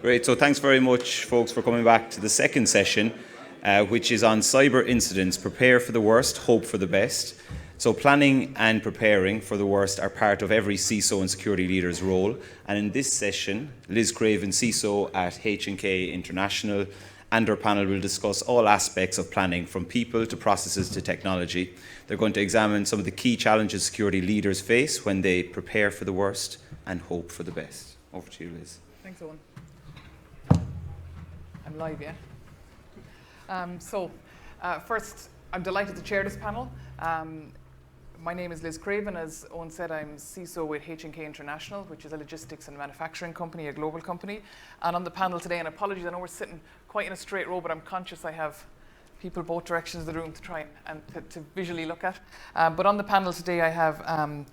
Great. So thanks very much, folks, for coming back to the second session, which is on cyber incidents. Prepare for the worst, hope for the best. So planning and preparing for the worst are part of every CISO and security leader's role. And in this session, Liz Craven, CISO at H+K International, and our panel will discuss all aspects of planning, from people to processes to technology. They're going to examine some of the key challenges security leaders face when they prepare for the worst and hope for the best. Over to you, Liz. Thanks, Owen. I'm live, yeah? First, I'm delighted to chair this panel. My name is Liz Craven. As Owen said, I'm CISO with H+K International, which is a logistics and manufacturing company, a global company. And on the panel today, and apologies, I know we're sitting quite in a straight row, but I'm conscious I have people both directions of the room to try and to visually look at. But on the panel today, I have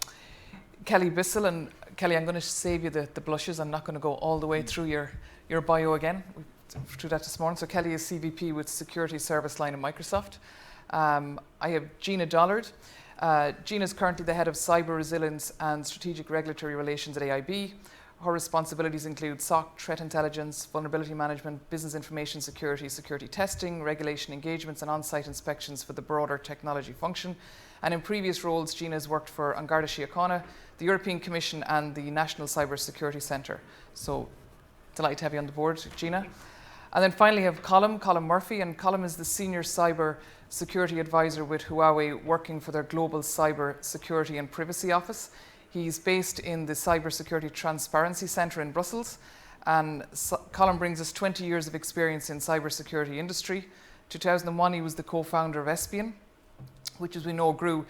Kelly Bissell. And Kelly, I'm going to save you the blushes. I'm not going to go all the way through your bio again. We went through that this morning. So Kelly is CVP with Security Service Line at Microsoft. I have Gina Dollard. Gina is currently the head of cyber resilience and strategic regulatory relations at AIB. Her responsibilities include SOC, threat intelligence, vulnerability management, business information security, security testing, regulation engagements, and on-site inspections for the broader technology function. And in previous roles, Gina has worked for An Garda Síochána, the European Commission, and the National Cyber Security Centre. So delighted to have you on the board, Gina. And then finally, I have Colm Murphy, and Colm is the Senior Cyber Security Advisor with Huawei, working for their Global Cyber Security and Privacy Office. He's based in the Cyber Security Transparency Centre in Brussels, and Colm brings us 20 years of experience in cybersecurity industry. 2001, he was the co-founder of Espion, which, as we know, grew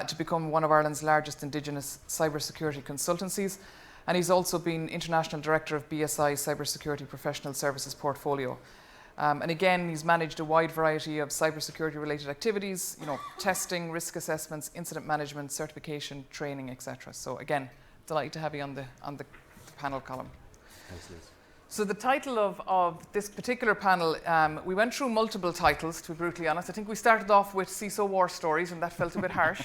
to become one of Ireland's largest indigenous cybersecurity consultancies. And he's also been International Director of BSI Cybersecurity Professional Services Portfolio. And again, he's managed a wide variety of cybersecurity-related activities, testing, risk assessments, incident management, certification, training, etc. So again, delighted to have you on the panel, Colm. Thanks, Liz. So the title of this particular panel, we went through multiple titles, to be brutally honest. I think we started off with CISO war stories, and that felt a bit harsh,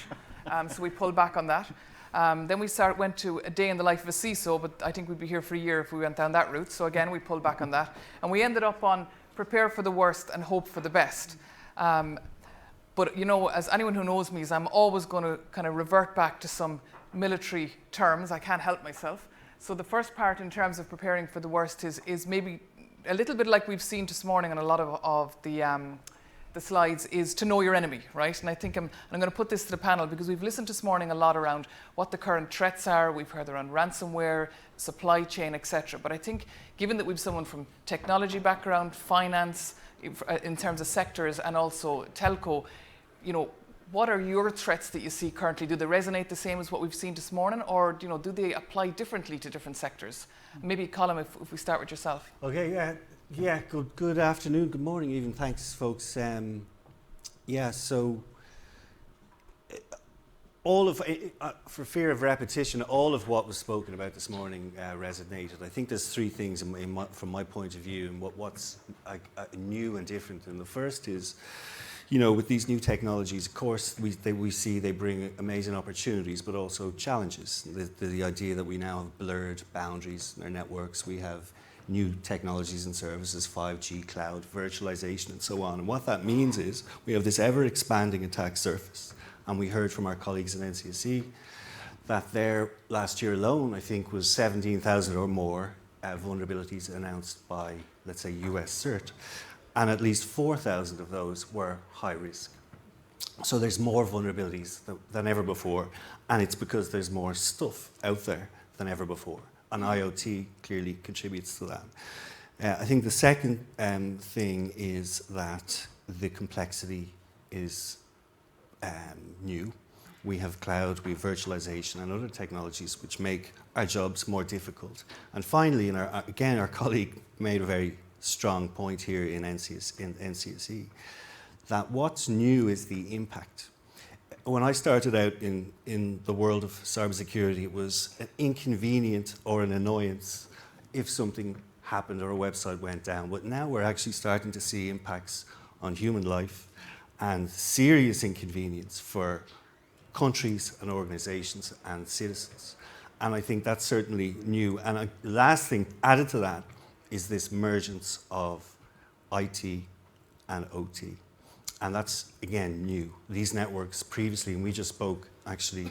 so we pulled back on that. Then we went to a day in the life of a CISO, but I think we'd be here for a year if we went down that route. So again, we pulled back on that. And we ended up on prepare for the worst and hope for the best. But as anyone who knows me, I'm always going to kind of revert back to some military terms. I can't help myself. So the first part in terms of preparing for the worst is maybe a little bit like we've seen this morning on a lot of the slides, is to know your enemy, right? And I think I'm going to put this to the panel because we've listened this morning a lot around what the current threats are. We've heard around ransomware, supply chain, etc. But I think given that we've someone from technology background, finance, in terms of sectors, and also telco, what are your threats that you see currently? Do they resonate the same as what we've seen this morning, or do they apply differently to different sectors? Maybe, Colm, if we start with yourself. Okay, yeah. Good afternoon, good morning, even. Thanks, folks. So all of, for fear of repetition, all of what was spoken about this morning resonated. I think there's three things from my point of view, and what's new and different. And the first is, with these new technologies, of course, we see they bring amazing opportunities, but also challenges. The idea that we now have blurred boundaries in our networks, we have new technologies and services, 5G, cloud, virtualization, and so on. And what that means is we have this ever-expanding attack surface. And we heard from our colleagues at NCSE that there, last year alone, I think, was 17,000 or more vulnerabilities announced by, let's say, US CERT. And at least 4,000 of those were high risk. So there's more vulnerabilities than ever before, and it's because there's more stuff out there than ever before. And IoT clearly contributes to that. I think the second thing is that the complexity is new. We have cloud, we have virtualization and other technologies which make our jobs more difficult. And finally, our colleague made a very strong point here in NCSE, that what's new is the impact. When I started out in the world of cybersecurity, it was an inconvenient or an annoyance if something happened or a website went down. But now we're actually starting to see impacts on human life and serious inconvenience for countries and organizations and citizens. And I think that's certainly new. And the last thing added to that is this emergence of IT and OT. And that's, again, new. These networks previously, and we just spoke, actually,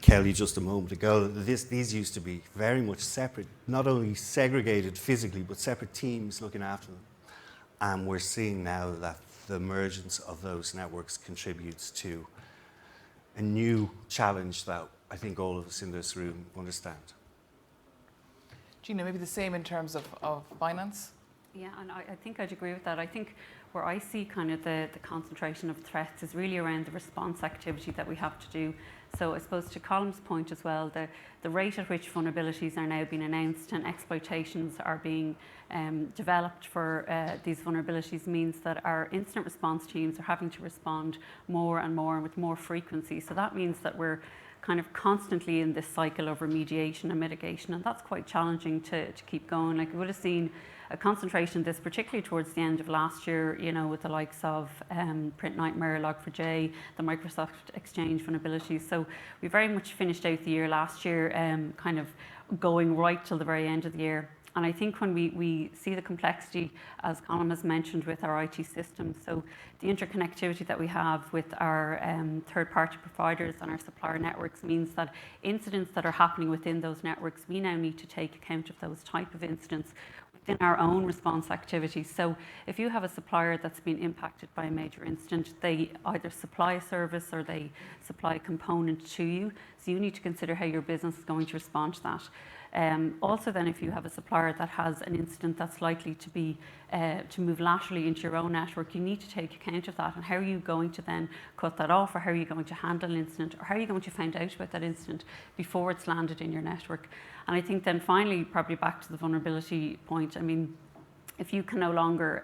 Kelly, just a moment ago, these used to be very much separate, not only segregated physically, but separate teams looking after them. And we're seeing now that the emergence of those networks contributes to a new challenge that I think all of us in this room understand. Gina, maybe the same in terms of finance? Yeah, and I think I'd agree with that. I think where I see kind of the concentration of threats is really around the response activity that we have to do. So I suppose to Colm's point as well, the rate at which vulnerabilities are now being announced and exploitations are being developed for these vulnerabilities means that our incident response teams are having to respond more and more and with more frequency. So that means that we're kind of constantly in this cycle of remediation and mitigation, and that's quite challenging to keep going. Like, we would have seen a concentration of this, particularly towards the end of last year, you know, with the likes of Print Nightmare, Log4j, the Microsoft Exchange vulnerabilities. So we very much finished out the year last year kind of going right till the very end of the year. And I think when we see the complexity, as Colm has mentioned, with our IT systems, so the interconnectivity that we have with our third-party providers and our supplier networks means that incidents that are happening within those networks, we now need to take account of those type of incidents within our own response activities. So if you have a supplier that's been impacted by a major incident, they either supply a service or they supply a component to you. So you need to consider how your business is going to respond to that. Also then, if you have a supplier that has an incident that's likely to be to move laterally into your own network, you need to take account of that. And how are you going to then cut that off, or how are you going to handle an incident, or how are you going to find out about that incident before it's landed in your network? And I think then finally, probably back to the vulnerability point, I mean, if you can no longer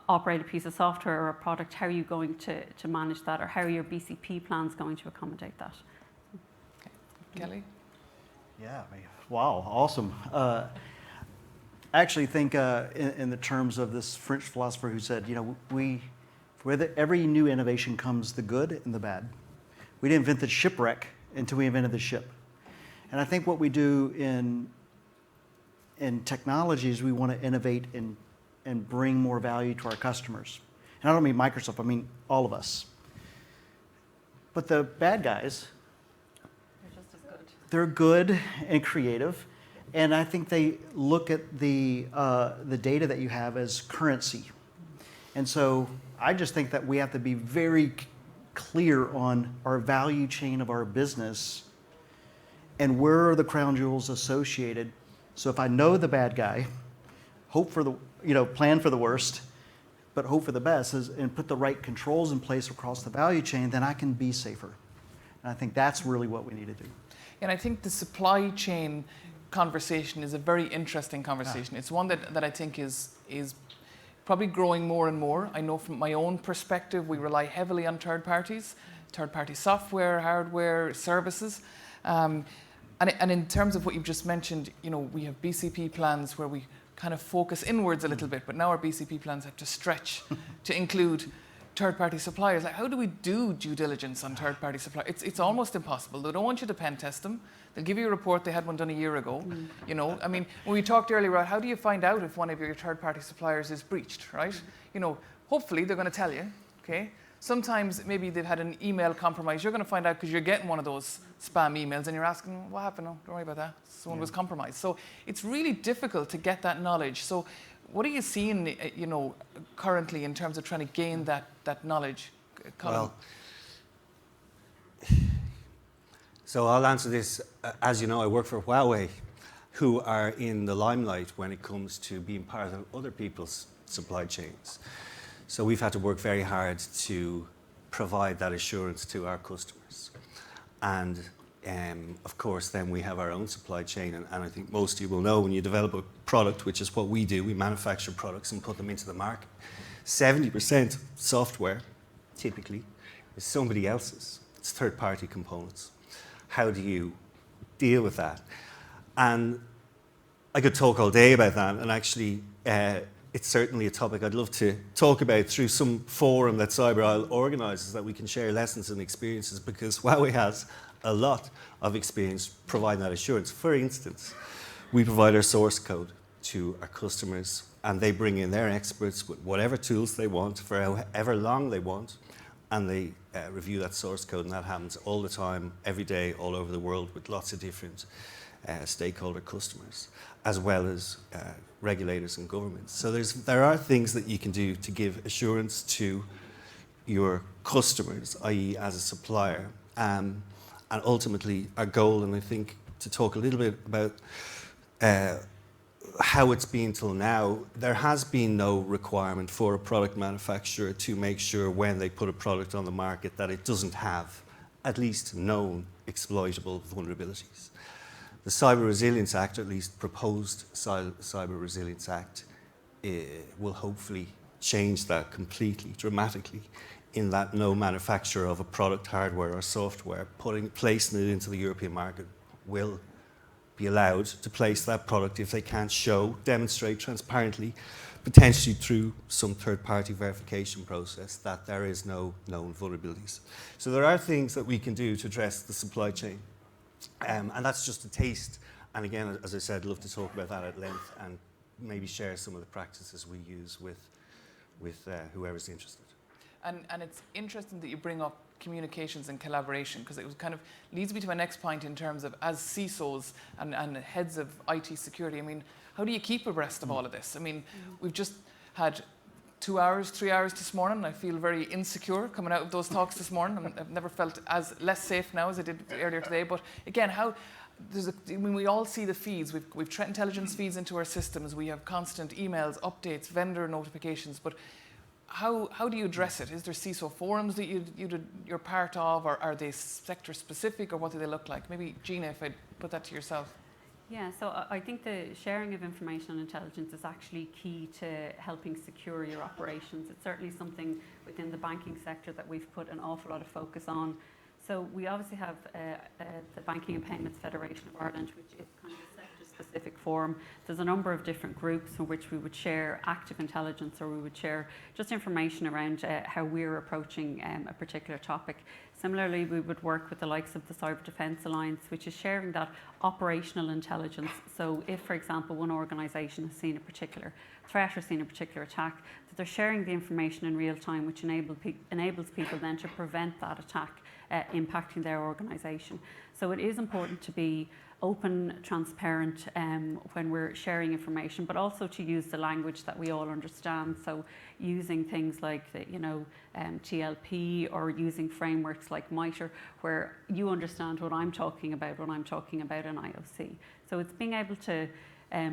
operate a piece of software or a product, how are you going to manage that, or how are your BCP plans going to accommodate that? Okay. Kelly? Yeah, I mean, wow, awesome. I actually think in the terms of this French philosopher who said, you know, with every new innovation comes the good and the bad. We didn't invent the shipwreck until we invented the ship. And I think what we do in technology is we want to innovate and bring more value to our customers. And I don't mean Microsoft, I mean all of us. But the bad guys, they're good and creative, and I think they look at the data that you have as currency. And so I just think that we have to be very clear on our value chain of our business and where are the crown jewels associated. So if I know the bad guy, hope for the, you know, plan for the worst, but hope for the best, and put the right controls in place across the value chain, then I can be safer. And I think that's really what we need to do. And I think the supply chain conversation is a very interesting conversation. It's one that I think is probably growing more and more. I know from my own perspective, we rely heavily on third parties, third-party software, hardware, services. And in terms of what you've just mentioned, you know, we have BCP plans where we kind of focus inwards a little bit, but now our BCP plans have to stretch to include third-party suppliers. Like, how do we do due diligence on third-party suppliers? It's almost impossible. They don't want you to pen test them. They'll give you a report. They had one done a year ago. You know, I mean, when we talked earlier about how do you find out if one of your third-party suppliers is breached, right? You know, hopefully they're going to tell you, okay? Sometimes maybe they've had an email compromise. You're going to find out because you're getting one of those spam emails and you're asking, what happened? No, don't worry about that. Someone was compromised. So it's really difficult to get that knowledge. So what are you seeing, you know, currently in terms of trying to gain that knowledge? Colm? Well, so I'll answer this. As you know, I work for Huawei, who are in the limelight when it comes to being part of other people's supply chains. So we've had to work very hard to provide that assurance to our customers. And of course, then we have our own supply chain. And I think most of you will know when you develop a product, which is what we do, we manufacture products and put them into the market. 70% software, typically, is somebody else's. It's third-party components. How do you deal with that? And I could talk all day about that. And actually, it's certainly a topic I'd love to talk about through some forum that Cyber Isle organises, that we can share lessons and experiences, because Huawei has a lot of experience providing that assurance. For instance, we provide our source code. to our customers, and they bring in their experts with whatever tools they want for however long they want, and they review that source code, and that happens all the time, every day, all over the world with lots of different stakeholder customers, as well as regulators and governments. So there are things that you can do to give assurance to your customers, i.e. as a supplier, and ultimately our goal, and I think to talk a little bit about how it's been till now, there has been no requirement for a product manufacturer to make sure when they put a product on the market that it doesn't have at least known exploitable vulnerabilities. The Cyber Resilience Act, or at least proposed Cyber Resilience Act, will hopefully change that completely, dramatically, in that no manufacturer of a product, hardware or software, placing it into the European market will be allowed to place that product if they can't demonstrate transparently, potentially through some third-party verification process, that there is no known vulnerabilities. So there are things that we can do to address the supply chain. And that's just a taste. And again, as I said, I'd love to talk about that at length and maybe share some of the practices we use with whoever's interested. And it's interesting that you bring up communications and collaboration, because it was kind of leads me to my next point in terms of, as CISOs and heads of IT security, I mean, how do you keep abreast of all of this? I mean, we've just had 2 hours, 3 hours this morning. I feel very insecure coming out of those talks this morning. I've never felt as less safe now as I did earlier today. But again, when we all see the feeds, we've threat intelligence feeds into our systems. We have constant emails, updates, vendor notifications. But how do you address it? Is there CISO forums that you're part of, or are they sector specific, or what do they look like? Maybe Gina, if I'd put that to yourself. Yeah, so I think the sharing of information and intelligence is actually key to helping secure your operations. It's certainly something within the banking sector that we've put an awful lot of focus on. So we obviously have the Banking and Payments Federation of Ireland, which is kind of a sector-specific forum. There's a number of different groups in which we would share active intelligence, or we would share just information around how we're approaching a particular topic. Similarly, we would work with the likes of the Cyber Defence Alliance, which is sharing that operational intelligence. So if, for example, one organisation has seen a particular threat or seen a particular attack, that they're sharing the information in real time, which enables people then to prevent that attack impacting their organisation. So it is important to be open, transparent when we're sharing information, but also to use the language that we all understand. So using things like TLP, or using frameworks like MITRE, where you understand what I'm talking about when I'm talking about an IOC. So it's being able to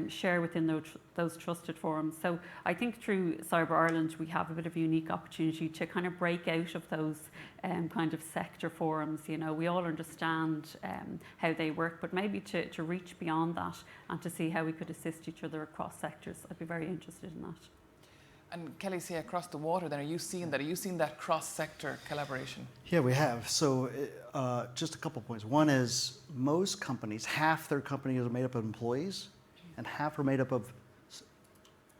share within those trusted forums. So I think through Cyber Ireland, we have a bit of a unique opportunity to kind of break out of those kind of sector forums. You know, we all understand how they work, but maybe to reach beyond that and to see how we could assist each other across sectors. I'd be very interested in that. And Kelly, say across the water then, are you seeing that? Are you seeing that cross-sector collaboration? Yeah, we have. So just a couple points. One is, most companies, half their companies are made up of employees, and half are made up of,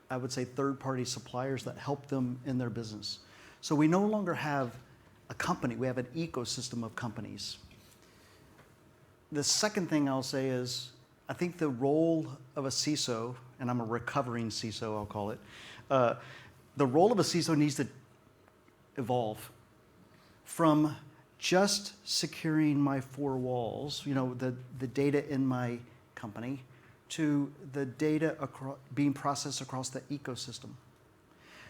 I would say, third-party suppliers that help them in their business. So we no longer have a company, we have an ecosystem of companies. The second thing I'll say is, I think the role of a CISO, and I'm a recovering CISO, I'll call it, the role of a CISO needs to evolve from just securing my four walls, the data in my company, to the data being processed across the ecosystem.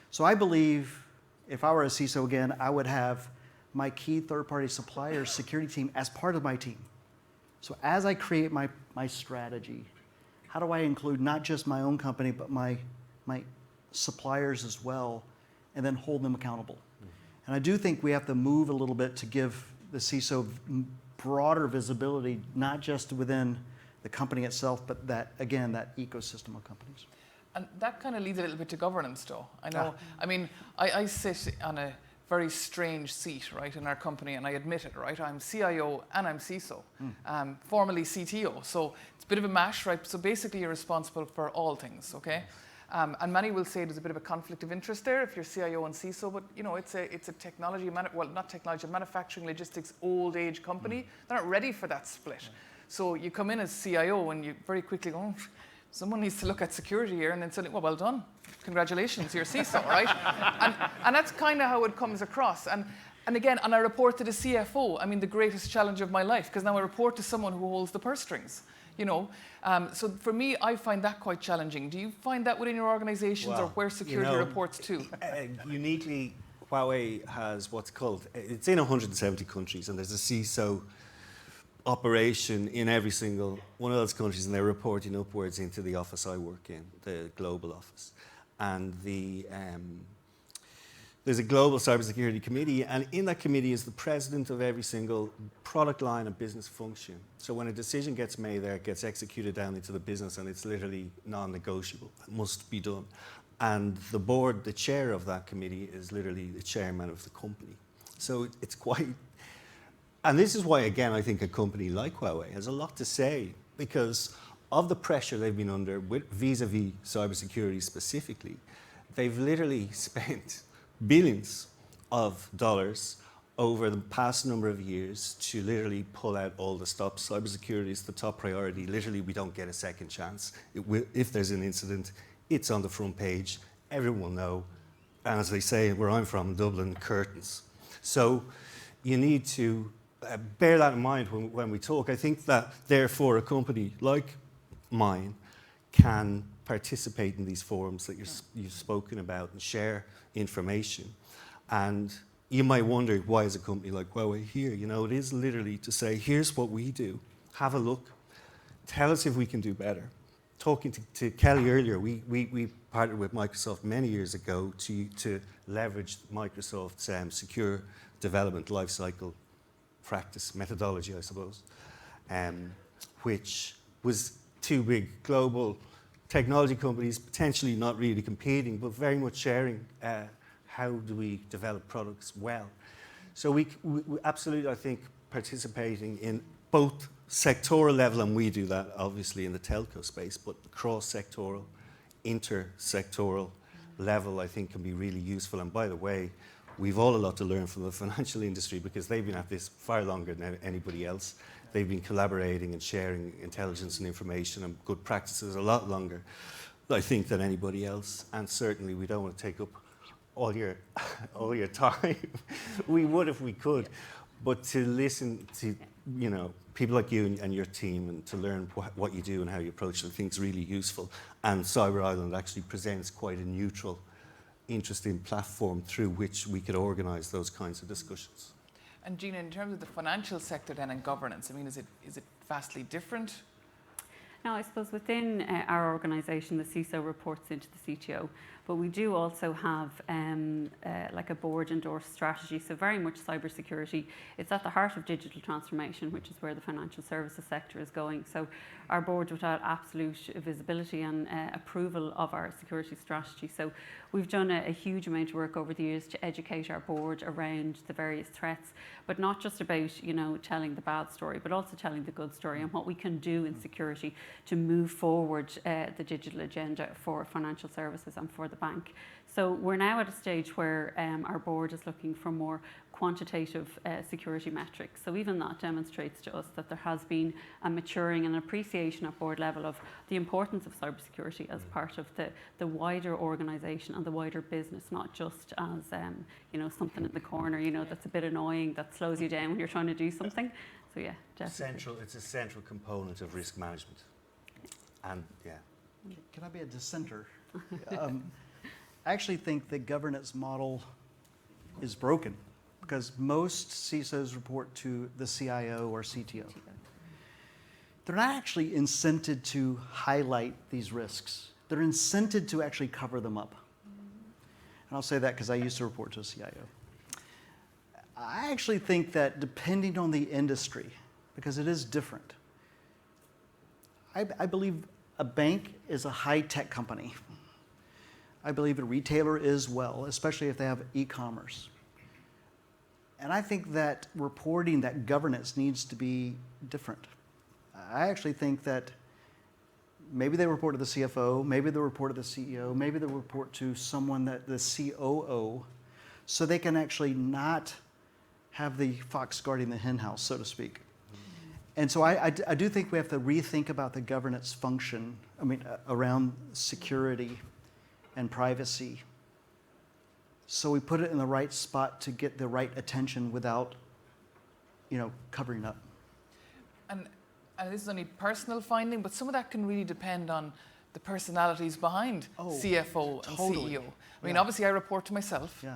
So I believe if I were a CISO again, I would have my key third-party suppliers security team as part of my team. So as I create my strategy, how do I include not just my own company, but my suppliers as well, and then hold them accountable? And I do think we have to move a little bit to give the CISO broader visibility, not just within the company itself, but that ecosystem of companies. And that kind of leads a little bit to governance, though. I know. I mean, I sit on a very strange seat, right, in our company, and I admit it, right. I'm CIO and I'm CISO, formerly CTO. So it's a bit of a mash, right. So basically, you're responsible for all things, okay. And many will say there's a bit of a conflict of interest there if you're CIO and CISO, but it's a technology, not technology, manufacturing, logistics, old age company. They're not ready for that split. So you come in as CIO and you very quickly go, someone needs to look at security here and then say, well done, congratulations, you're CISO, right? And that's kind of how it comes across. And again, and I report to the CFO, I mean, the greatest challenge of my life, because now I report to someone who holds the purse strings, you know. So for me, I find that quite challenging. Do you find that within your organizations, or where security reports to? Uniquely, Huawei has what's called, it's in 170 countries, and there's a CISO operation in every single one of those countries, and they're reporting upwards into the office I work in, the global office. And there's a global cybersecurity committee, and in that committee is the president of every single product line and business function. So when a decision gets made there, it gets executed down into the business, and it's literally non-negotiable. It must be done. And the board, the chair of that committee, is literally the chairman of the company. So it's quite... And this is why, again, I think a company like Huawei has a lot to say, because of the pressure they've been under vis-a-vis cybersecurity specifically. They've literally spent billions of dollars over the past number of years to literally pull out all the stops. Cybersecurity is the top priority. Literally, we don't get a second chance. If there's an incident, it's on the front page. Everyone will know. And as they say, where I'm from, Dublin, curtains. So you need to bear that in mind when we talk. I think that, therefore, a company like mine can participate in these forums that you've spoken about and share information. And you might wonder, why is a company like Huawei here? You know, it is literally to say, here's what we do. Have a look. Tell us if we can do better. Talking to Kelly earlier, we partnered with Microsoft many years ago to leverage Microsoft's secure development lifecycle practice methodology, I suppose, which was two big global technology companies potentially not really competing, but very much sharing how do we develop products well. So we absolutely, I think, participating in both sectoral level, and we do that obviously in the telco space, but cross-sectoral, inter-sectoral level, I think, can be really useful. And by the way, we've all a lot to learn from the financial industry, because they've been at this far longer than anybody else. They've been collaborating and sharing intelligence and information and good practices a lot longer, I think, than anybody else. And certainly we don't want to take up all your time. We would if we could. But to listen to, you know, people like you and your team, and to learn what you do and how you approach it, I think is really useful. And Cyber Island actually presents quite a neutral, interesting platform through which we could organise those kinds of discussions. And Gina, in terms of the financial sector then and governance, I mean, is it vastly different? Now, I suppose within our organisation, the CISO reports into the CTO, but we do also have like a board-endorsed strategy. So very much cybersecurity. It's at the heart of digital transformation, which is where the financial services sector is going. So our board would have absolute visibility and approval of our security strategy. So we've done a huge amount of work over the years to educate our board around the various threats, but not just about, you know, telling the bad story, but also telling the good story and what we can do in security to move forward the digital agenda for financial services and for the bank. So we're now at a stage where our board is looking for more quantitative security metrics. So even that demonstrates to us that there has been a maturing and appreciation at board level of the importance of cybersecurity as part of the wider organisation and the wider business, not just as you know, something in the corner, you know, that's a bit annoying, that slows you down when you're trying to do something. So yeah, definitely. It's a central component of risk management. And yeah. Can I be a dissenter? I actually think the governance model is broken, because most CISOs report to the CIO or CTO. They're not actually incented to highlight these risks. They're incented to actually cover them up. And I'll say that because I used to report to a CIO. I actually think that depending on the industry, because it is different, I believe a bank is a high-tech company. I believe a retailer is well, especially if they have e-commerce. And I think that reporting, that governance needs to be different. I actually think that maybe they report to the CFO, maybe they report to the CEO, maybe they report to someone that the COO, so they can actually not have the fox guarding the hen house, so to speak. And so I do think we have to rethink about the governance function, around security and privacy. So we put it in the right spot to get the right attention without, covering up. And this is only personal finding, but some of that can really depend on the personalities behind CFO and totally. CEO. I mean, Yeah. obviously I report to myself. Yeah.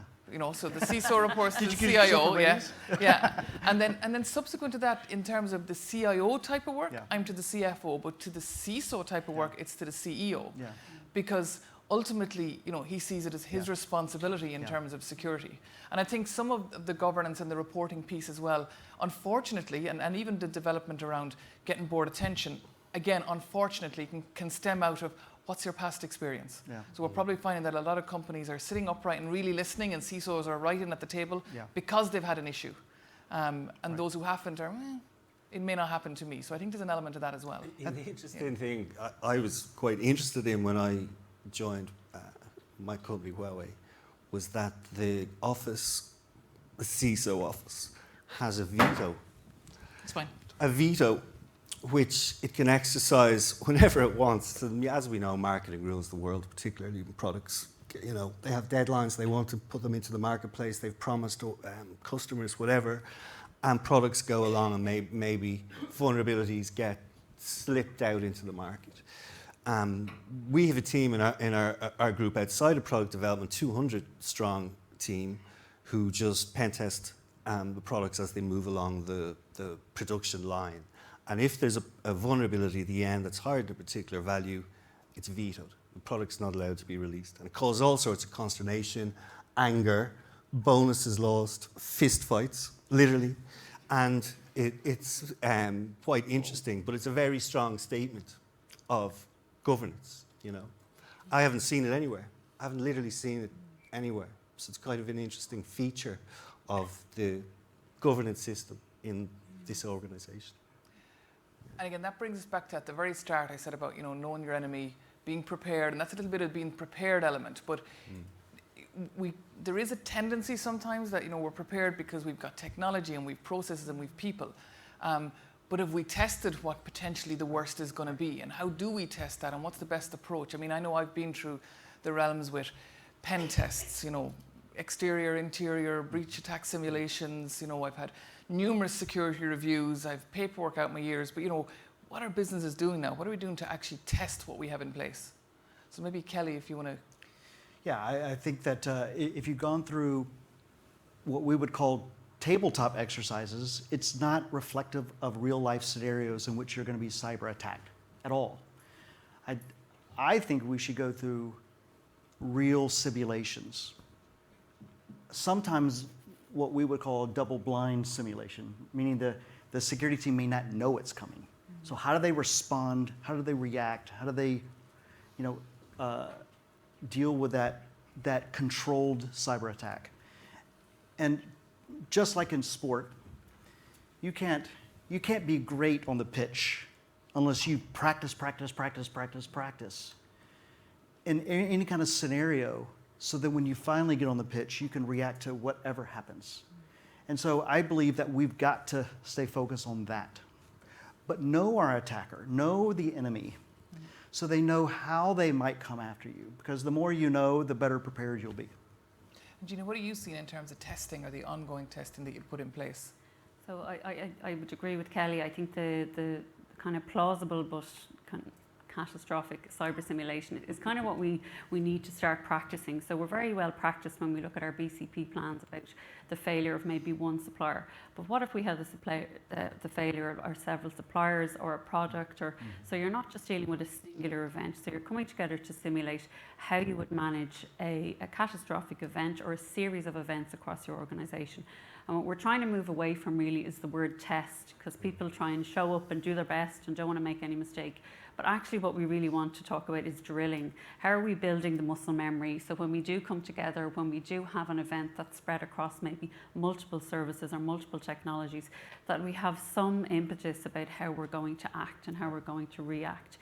So the CISO reports to the Did you get yourself CIO, a yeah, raise? yeah. And then subsequent to that, in terms of the CIO type of work, Yeah. I'm to the CFO, but to the CISO type of work, it's to the CEO, Yeah. because ultimately, he sees it as his responsibility in terms of security. And I think some of the governance and the reporting piece as well, unfortunately, and even the development around getting board attention, again, unfortunately, can stem out of what's your past experience. Yeah. So we're probably finding that a lot of companies are sitting upright and really listening, and CISOs are writing at the table because they've had an issue. And those who haven't are, it may not happen to me. So I think there's an element of that as well. The interesting thing I was quite interested in when I joined my company, Huawei, was that the CISO office, has a veto. It's fine. A veto which it can exercise whenever it wants. And as we know, marketing rules the world, particularly in products. They have deadlines, they want to put them into the marketplace, they've promised customers whatever, and products go along and maybe vulnerabilities get slipped out into the market. We have a team in our group outside of product development, 200 strong team, who just pen test the products as they move along the production line. And if there's a vulnerability at the end that's higher than a particular value, it's vetoed. The product's not allowed to be released. And it causes all sorts of consternation, anger, bonuses lost, fist fights, literally. And it's quite interesting, but it's a very strong statement of governance, I haven't seen it anywhere. I haven't literally seen it anywhere. So it's kind of an interesting feature of the governance system in this organization. And again, that brings us back to at the very start, I said about, knowing your enemy, being prepared, and that's a little bit of being prepared element. But there is a tendency sometimes that, we're prepared because we've got technology and we've processes and we've people. But have we tested what potentially the worst is going to be? And how do we test that? And what's the best approach? I mean, I know I've been through the realms with pen tests, exterior, interior, breach attack simulations. I've had numerous security reviews. I've paperwork out my ears. But, what are businesses doing now? What are we doing to actually test what we have in place? So maybe, Kelly, if you want to... Yeah, I think that if you've gone through what we would call tabletop exercises, it's not reflective of real life scenarios in which you're going to be cyber attacked at all. I think we should go through real simulations. Sometimes what we would call a double-blind simulation, meaning the security team may not know it's coming. So how do they respond? How do they react? How do they, deal with that controlled cyber attack? And just like in sport, you can't be great on the pitch unless you practice in any kind of scenario, so that when you finally get on the pitch, you can react to whatever happens. And so I believe that we've got to stay focused on that. But know our attacker, know the enemy, so they know how they might come after you. Because the more you know, the better prepared you'll be. And Gina, what are you seeing in terms of testing or the ongoing testing that you put in place? So I would agree with Kelly. I think the kind of plausible but kind of catastrophic cyber simulation is kind of what we need to start practicing. So we're very well practiced when we look at our BCP plans about the failure of maybe one supplier. But what if we had the failure of several suppliers or a product? So you're not just dealing with a singular event. So you're coming together to simulate how you would manage a catastrophic event or a series of events across your organization. And what we're trying to move away from really is the word test, because people try and show up and do their best and don't want to make any mistake. But actually what we really want to talk about is drilling. How are we building the muscle memory? So when we do come together, when we do have an event that's spread across maybe multiple services or multiple technologies, that we have some impetus about how we're going to act and how we're going to react.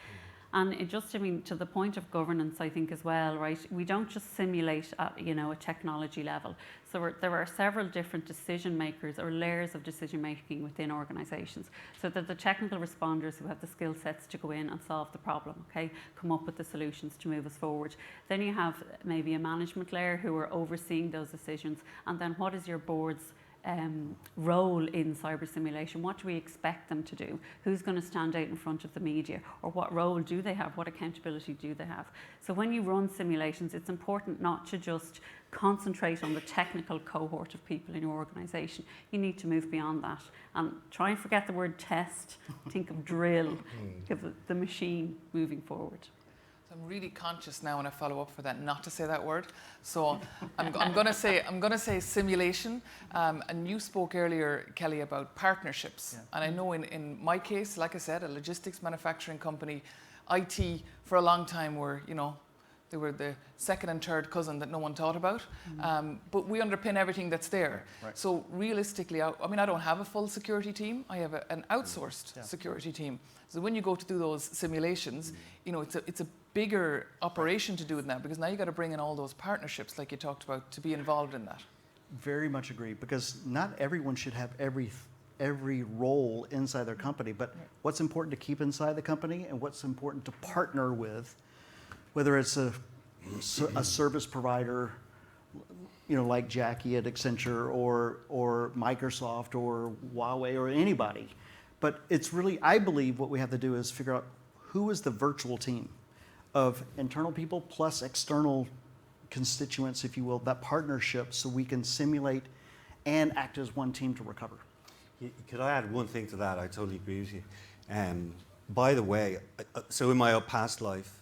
And it just, I mean, to the point of governance, I think as well, right? We don't just simulate at, a technology level. So there are several different decision makers or layers of decision making within organizations. So that the technical responders who have the skill sets to go in and solve the problem, okay, come up with the solutions to move us forward. Then you have maybe a management layer who are overseeing those decisions. And then what is your board's role in cyber simulation? What do we expect them to do? Who's going to stand out in front of the media? Or what role do they have? What accountability do they have? So when you run simulations, it's important not to just concentrate on the technical cohort of people in your organization. You need to move beyond that and try and forget the word test. Think of drill, think of the machine moving forward. I'm really conscious now when I follow up for that not to say that word. So I'm going to say simulation. And you spoke earlier, Kelly, about partnerships. Yeah. And I know in my case, like I said, a logistics manufacturing company, IT for a long time were, they were the second and third cousin that no one thought about. But we underpin everything that's there. Right. So realistically, I don't have a full security team. I have an outsourced security team. So when you go to do those simulations, it's a bigger operation to do it now, because now you got to bring in all those partnerships like you talked about to be involved in that. Very much agree, because not everyone should have every role inside their company, but what's important to keep inside the company and what's important to partner with, whether it's a service provider, like Jackie at Accenture or Microsoft or Huawei or anybody. But it's really, I believe what we have to do is figure out who is the virtual team of internal people plus external constituents, if you will, that partnership, so we can simulate and act as one team to recover. Could I add one thing to that? I totally agree with you. By the way, so in my past life,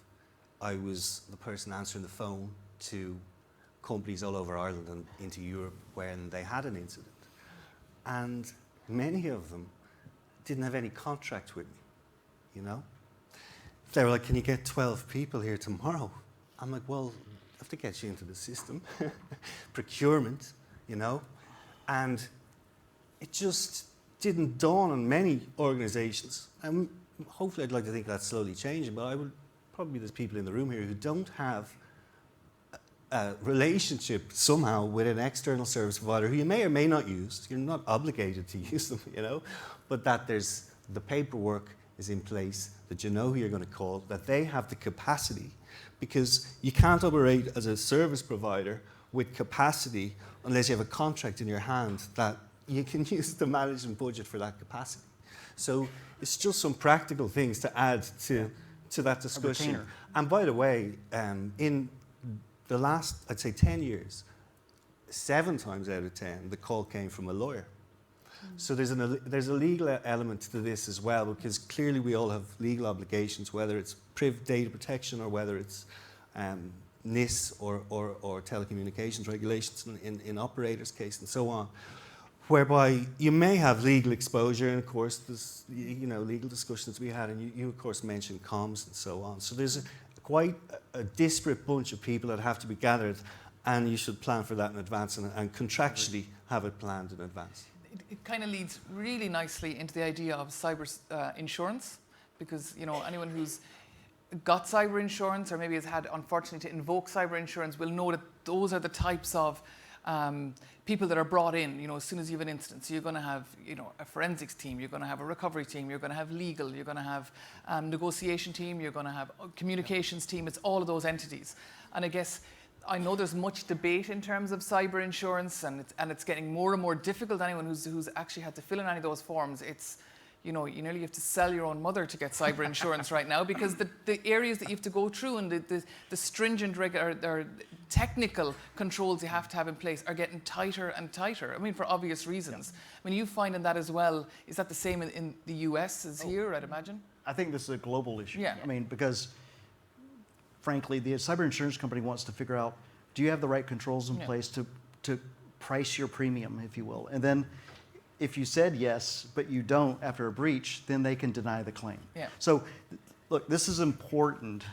I was the person answering the phone to companies all over Ireland and into Europe when they had an incident. And many of them didn't have any contract with me, They were like, can you get 12 people here tomorrow? I'm like, well, I have to get you into the system. Procurement, And it just didn't dawn on many organizations. And hopefully I'd like to think that's slowly changing, but probably there's people in the room here who don't have a relationship somehow with an external service provider who you may or may not use. You're not obligated to use them, but that there's the paperwork is in place, that you know who you're going to call, that they have the capacity, because you can't operate as a service provider with capacity unless you have a contract in your hand that you can use the management budget for that capacity. So it's just some practical things to add to that discussion. And by the way, in the last, I'd say 10 years, 7 times out of 10, the call came from a lawyer. So there's a legal element to this as well, because clearly we all have legal obligations, whether it's data protection or whether it's NIS or telecommunications regulations in operators' case and so on, whereby you may have legal exposure, and of course there's legal discussions we had, and you of course mentioned comms and so on. So there's quite a disparate bunch of people that have to be gathered, and you should plan for that in advance and contractually have it planned in advance. It kind of leads really nicely into the idea of cyber insurance, because anyone who's got cyber insurance or maybe has had, unfortunately, to invoke cyber insurance will know that those are the types of people that are brought in. As soon as you have an incident, so you're going to have a forensics team, you're going to have a recovery team, you're going to have legal, you're going to have negotiation team, you're going to have a communications team. It's all of those entities, and I guess. I know there's much debate in terms of cyber insurance, and it's getting more and more difficult. Anyone who's actually had to fill in any of those forms, it's you nearly have to sell your own mother to get cyber insurance right now, because the areas that you have to go through and the stringent or technical controls you have to have in place are getting tighter and tighter. I mean, for obvious reasons. Yeah. I mean, you finding that as well. Is that the same in the US as here? I'd imagine. I think this is a global issue. Yeah. I mean, because. Frankly, the cyber insurance company wants to figure out, do you have the right controls in place to price your premium, if you will? And then if you said yes, but you don't after a breach, then they can deny the claim. Yeah. So look, this is important.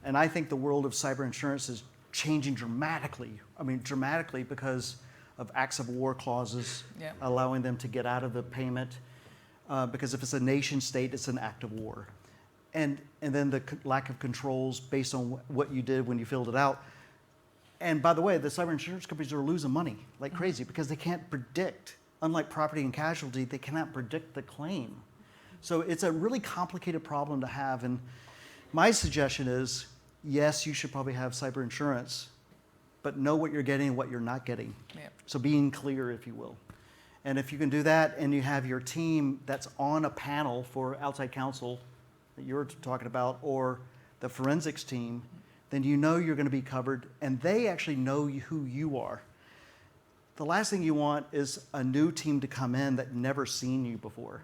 And I think the world of cyber insurance is changing dramatically. I mean, dramatically because of acts of war clauses, allowing them to get out of the payment. Because if it's a nation state, it's an act of war. and then the lack of controls based on what you did when you filled it out. And by the way, the cyber insurance companies are losing money like crazy because they can't predict. Unlike property and casualty, they cannot predict the claim. So it's a really complicated problem to have. And my suggestion is, yes, you should probably have cyber insurance, but know what you're getting and what you're not getting. Yep. So being clear, if you will. And if you can do that and you have your team that's on a panel for outside counsel that you're talking about, or the forensics team, then you know you're going to be covered and they actually know who you are. The last thing you want is a new team to come in that never seen you before,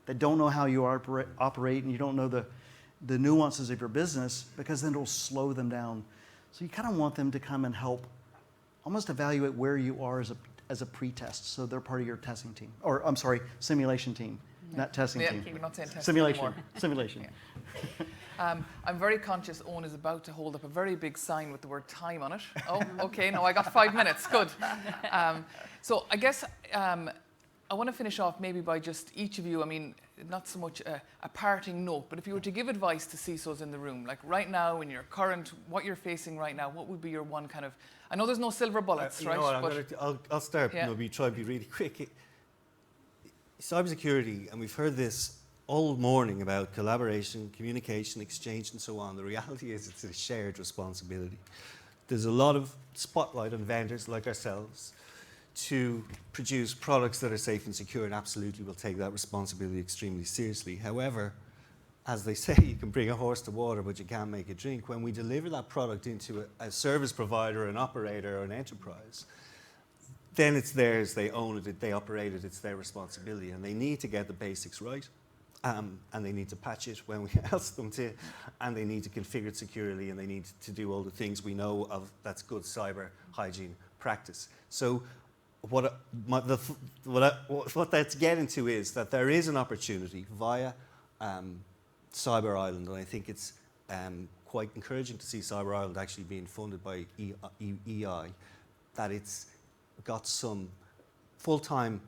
that don't know how you operate and you don't know the nuances of your business, because then it'll slow them down. So you kind of want them to come and help almost evaluate where you are as a pre-test. So they're part of your testing team, or I'm sorry, simulation team, not testing team. We're not saying testing Simulation, anymore. simulation. Yeah. I'm very conscious Owen is about to hold up a very big sign with the word time on it. Oh, okay, no, I got 5 minutes, good. So I guess I want to finish off maybe by just each of you, I mean, not so much a parting note, but if you were to give advice to CISOs in the room, like right now in your current, what you're facing right now, what would be your one kind of, I know there's no silver bullets, You right? know what, I'll start, Yeah. maybe try to be really quick. Cybersecurity, and we've heard this all morning about collaboration, communication, exchange, and so on. The reality is it's a shared responsibility. There's a lot of spotlight on vendors like ourselves to produce products that are safe and secure, and absolutely we'll take that responsibility extremely seriously. However, as they say, you can bring a horse to water, but you can't make it drink. When we deliver that product into a service provider, an operator, or an enterprise, then it's theirs, they own it, they operate it, it's their responsibility, and they need to get the basics right. And they need to patch it when we ask them to, and they need to configure it securely, and they need to do all the things we know of that's good cyber hygiene practice. So what that's getting to is that there is an opportunity via Cyber Ireland, and I think it's quite encouraging to see Cyber Ireland actually being funded by EI, that it's got some full-time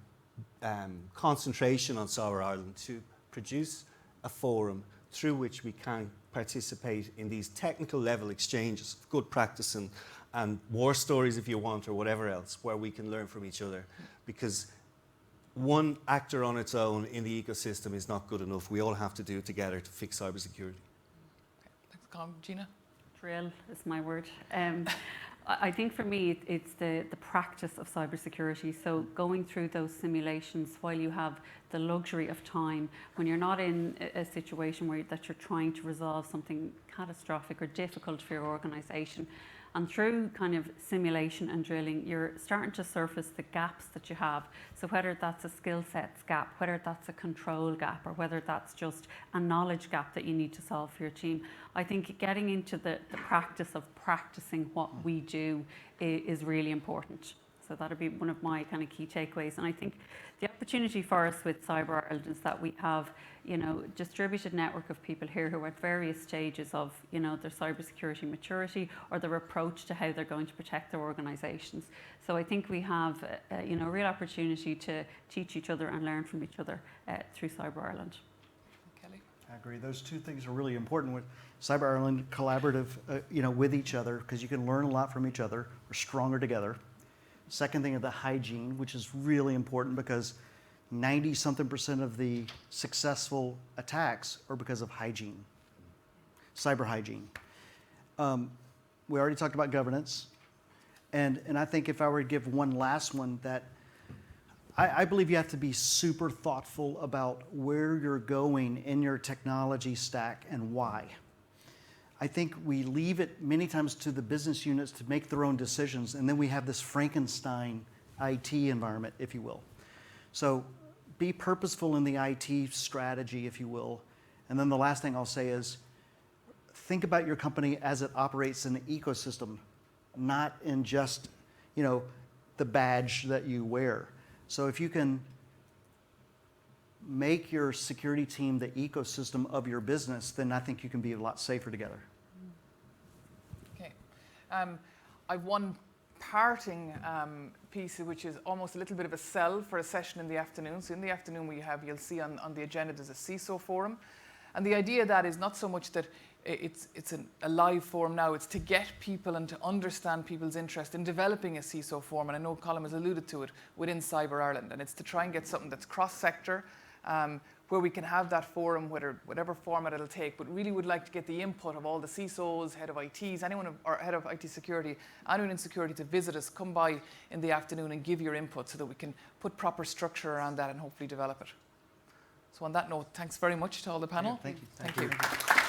concentration on Cyber Ireland to produce a forum through which we can participate in these technical level exchanges of good practice and war stories, if you want, or whatever else, where we can learn from each other. Because one actor on its own in the ecosystem is not good enough. We all have to do it together to fix cybersecurity. Thanks, Colin. Gina? Drill is my word. I think for me, it's the practice of cybersecurity. So going through those simulations while you have the luxury of time, when you're not in a situation that you're trying to resolve something catastrophic or difficult for your organization. And through kind of simulation and drilling, you're starting to surface the gaps that you have. So whether that's a skill sets gap, whether that's a control gap, or whether that's just a knowledge gap that you need to solve for your team, I think getting into the practice of practicing what we do is really important. So that'll be one of my kind of key takeaways. And I think the opportunity for us with Cyber Ireland is that we have, distributed network of people here who are at various stages of, their cybersecurity maturity or their approach to how they're going to protect their organisations. So I think we have, a real opportunity to teach each other and learn from each other through Cyber Ireland. Kelly? I agree. Those two things are really important with Cyber Ireland, collaborative, with each other, because you can learn a lot from each other. We're stronger together. Second thing is the hygiene, which is really important because 90-something% of the successful attacks are because of hygiene, cyber hygiene. We already talked about governance. And I think if I were to give one last one, that I believe you have to be super thoughtful about where you're going in your technology stack and why. I think we leave it many times to the business units to make their own decisions, and then we have this Frankenstein IT environment, if you will. So be purposeful in the IT strategy, if you will. And then the last thing I'll say is think about your company as it operates in an ecosystem, not in just, the badge that you wear. So if you can make your security team the ecosystem of your business, then I think you can be a lot safer together. Okay. I've one parting piece, which is almost a little bit of a sell for a session in the afternoon. So in the afternoon you'll see on the agenda there's a CISO forum. And the idea of that is not so much that it's a live forum now, it's to get people and to understand people's interest in developing a CISO forum, and I know Colin has alluded to it, within Cyber Ireland, and it's to try and get something that's cross-sector, where we can have that forum, whatever format it'll take, but really would like to get the input of all the CISOs, head of ITs, or head of IT security, anyone in security to visit us, come by in the afternoon and give your input so that we can put proper structure around that and hopefully develop it. So on that note, thanks very much to all the panel. Yeah, thank you. Thank you.